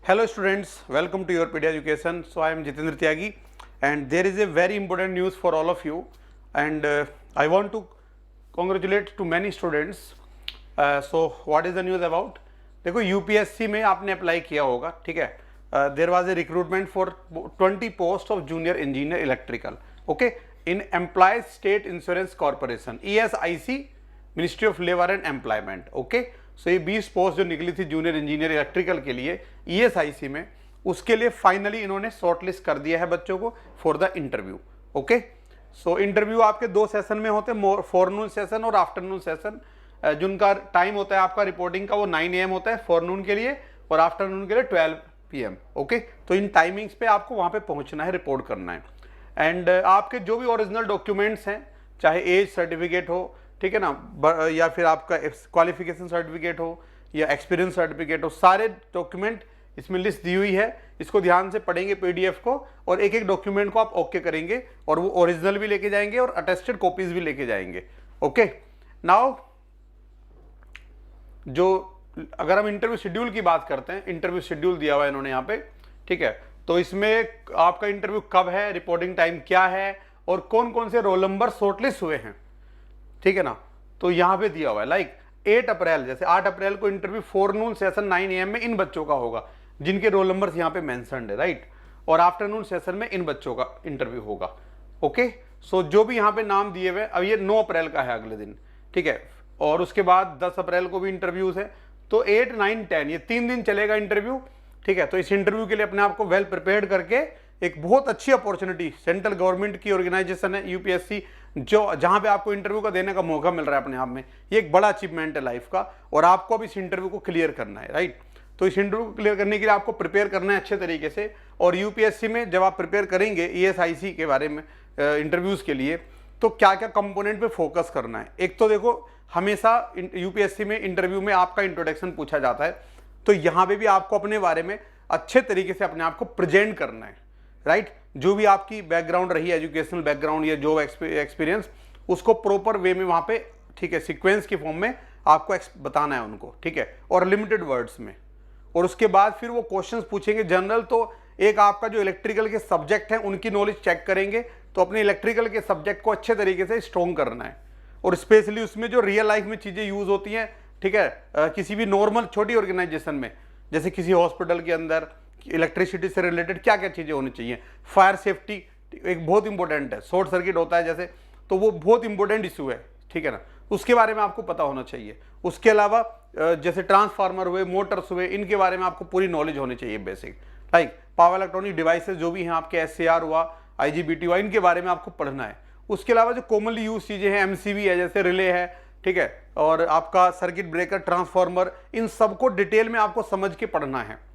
Hello students, welcome to your Pedia Education. So I am Jitendra Tyagi and there is a very important news for all of you and I want to congratulate to many students. So what is the news about? देखो UPSC में आपने apply किया होगा, ठीक है. There was a recruitment for 20 posts of junior engineer electrical, okay, in Employees State Insurance Corporation, ESIC, Ministry of Labor and Employment, okay. सो ये 20 post जो निकली थी जूनियर इंजीनियर इलेक्ट्रिकल के लिए ESIC में, उसके लिए फाइनली इन्होंने शॉर्टलिस्ट कर दिया है बच्चों को for the interview. Okay, so interview आपके 2 सेशन में होते हैं, फॉरनून सेशन और आफ्टरनून सेशन. जिनका टाइम होता है आपका रिपोर्टिंग का वो 9 AM होता है फॉरनून के लिए और आफ्टरनून के लिए 12 PM. ओके, तो इन टाइमिंग्स पे आपको वहाँ पे पहुँचना है, रिपोर्ट करना है. एंड आपके जो भी ओरिजिनल डॉक्यूमेंट्स हैं, चाहे एज सर्टिफिकेट हो, ठीक है ना, या फिर आपका क्वालिफिकेशन सर्टिफिकेट हो या एक्सपीरियंस सर्टिफिकेट हो, सारे डॉक्यूमेंट इसमें लिस्ट दी हुई है. इसको ध्यान से पढ़ेंगे PDF को और एक एक डॉक्यूमेंट को आप ओके करेंगे और वो ओरिजिनल भी लेके जाएंगे और अटेस्टेड कॉपीज भी लेके जाएंगे. ओके, नाउ जो अगर हम इंटरव्यू शेड्यूल की बात करते हैं, इंटरव्यू शेड्यूल दिया हुआ है इन्होंने यहाँ पे, ठीक है. तो इसमें आपका इंटरव्यू कब है, रिपोर्टिंग टाइम क्या है और कौन कौन से रोल नंबर शॉर्टलिस्ट हुए हैं, ठीक है ना. तो यहाँ पे दिया हुआ है लाइक 8 अप्रैल, जैसे 8 अप्रैल को इंटरव्यू फॉरनून सेशन 9 AM में इन बच्चों का होगा जिनके रोल नंबर्स यहाँ पे मेंशन्ड है, राइट. और आफ्टरनून सेशन में इन बच्चों का इंटरव्यू होगा. ओके, सो जो भी यहाँ पे नाम दिए हुए, अब ये 9 अप्रैल का है अगले दिन, ठीक है. और उसके बाद 10 अप्रैल को भी इंटरव्यूज है. तो 8, 9, 10 ये 3 दिन चलेगा इंटरव्यू, ठीक है. तो इस इंटरव्यू के लिए अपने आप को वेल प्रिपेयर्ड करके, एक बहुत अच्छी अपॉर्चुनिटी सेंट्रल गवर्नमेंट की ऑर्गेनाइजेशन है UPSC, जो जहां पे आपको इंटरव्यू का देने का मौका मिल रहा है अपने आप में, ये एक बड़ा अचीवमेंट है लाइफ का. और आपको अब इस इंटरव्यू को क्लियर करना है, राइट. तो इस इंटरव्यू को क्लियर करने के लिए आपको प्रिपेयर करना है अच्छे तरीके से. और UPSC में जब आप प्रिपेयर करेंगे ESIC के बारे में इंटरव्यूज के लिए, तो क्या क्या कंपोनेंट पे फोकस करना है. एक तो देखो, हमेशा UPSC में इंटरव्यू में आपका इंट्रोडक्शन पूछा जाता है, तो यहाँ पे भी आपको अपने बारे में अच्छे तरीके से अपने आप को प्रेजेंट करना है, राइट. जो भी आपकी बैकग्राउंड रही, एजुकेशनल बैकग्राउंड या जॉब एक्सपीरियंस, उसको प्रॉपर वे में वहाँ पे, ठीक है, सीक्वेंस की फॉर्म में आपको बताना है उनको, ठीक है, और लिमिटेड वर्ड्स में. और उसके बाद फिर वो क्वेश्चंस पूछेंगे जनरल. तो एक आपका जो इलेक्ट्रिकल के सब्जेक्ट हैं उनकी नॉलेज चेक करेंगे, तो अपने इलेक्ट्रिकल के सब्जेक्ट को अच्छे तरीके से स्ट्रॉन्ग करना है. और स्पेशली उसमें जो रियल लाइफ में चीज़ें यूज होती हैं, ठीक है, किसी भी नॉर्मल छोटी ऑर्गेनाइजेशन में, जैसे किसी हॉस्पिटल के अंदर इलेक्ट्रिसिटी से रिलेटेड क्या क्या चीज़ें होनी चाहिए. फायर सेफ्टी एक बहुत इंपॉर्टेंट है, शॉर्ट सर्किट होता है जैसे, तो वो बहुत इंपॉर्टेंट इशू है, ठीक है ना, उसके बारे में आपको पता होना चाहिए. उसके अलावा जैसे ट्रांसफार्मर हुए, मोटर्स हुए, इनके बारे में आपको पूरी नॉलेज होनी चाहिए basic, like power electronic devices जो भी हैं आपके, SCR हुआ, IGBT हुआ, इनके बारे में आपको पढ़ना है. उसके अलावा जो कॉमनली यूज चीज़ें हैं, MCB है, जैसे रिले है, ठीक है, और आपका सर्किट ब्रेकर, ट्रांसफार्मर, इन सबको डिटेल में आपको समझ के पढ़ना है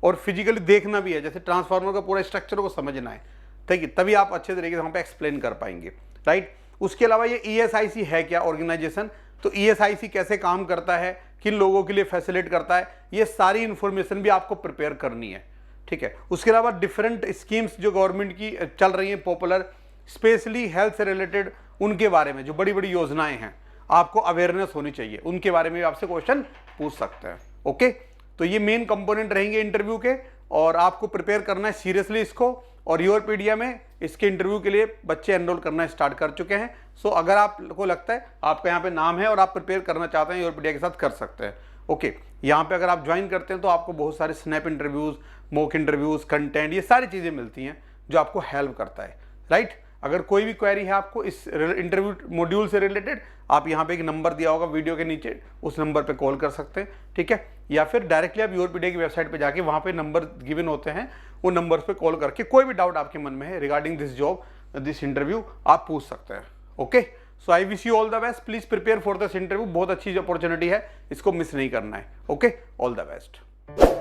और फिजिकली देखना भी है, जैसे ट्रांसफार्मर का पूरा स्ट्रक्चर को समझना है, ठीक है, तभी आप अच्छे तरीके से वहाँ पे एक्सप्लेन कर पाएंगे, राइट. उसके अलावा ये ESIC है क्या ऑर्गेनाइजेशन, तो ESIC कैसे काम करता है, किन लोगों के लिए फैसिलिटेट करता है, ये सारी इंफॉर्मेशन भी आपको प्रिपेयर करनी है, ठीक है. उसके अलावा डिफरेंट स्कीम्स जो गवर्नमेंट की चल रही हैं पॉपुलर, स्पेशली हेल्थ से रिलेटेड, उनके बारे में जो बड़ी बड़ी योजनाएं हैं, आपको अवेयरनेस होनी चाहिए, उनके बारे में भी आपसे क्वेश्चन पूछ सकते हैं. ओके, तो ये मेन कंपोनेंट रहेंगे इंटरव्यू के और आपको प्रिपेयर करना है सीरियसली इसको. और योरपीडिया में इसके इंटरव्यू के लिए बच्चे एनरोल करना स्टार्ट कर चुके हैं. सो अगर आपको लगता है आपका यहाँ पे नाम है और आप प्रिपेयर करना चाहते हैं, योरपीडिया के साथ कर सकते हैं. ओके, यहाँ पे अगर आप ज्वाइन करते हैं तो आपको बहुत सारे snap interviews, mock interviews, content, ये सारी चीज़ें मिलती हैं जो आपको हेल्प करता है, राइट. अगर कोई भी क्वेरी है आपको इस इंटरव्यू मॉड्यूल से रिलेटेड, आप यहाँ पे एक नंबर दिया होगा वीडियो के नीचे, उस नंबर पे कॉल कर सकते हैं, ठीक है. या फिर डायरेक्टली आप योरपीडिया की वेबसाइट पे जाके वहाँ पे नंबर गिवन होते हैं, वो नंबर पे कॉल करके कोई भी डाउट आपके मन में है regarding this job, this interview, आप पूछ सकते हैं. Okay, so I wish you all the best. Please prepare for this interview. बहुत अच्छी अपॉर्चुनिटी है, इसको मिस नहीं करना है. Okay, all the best.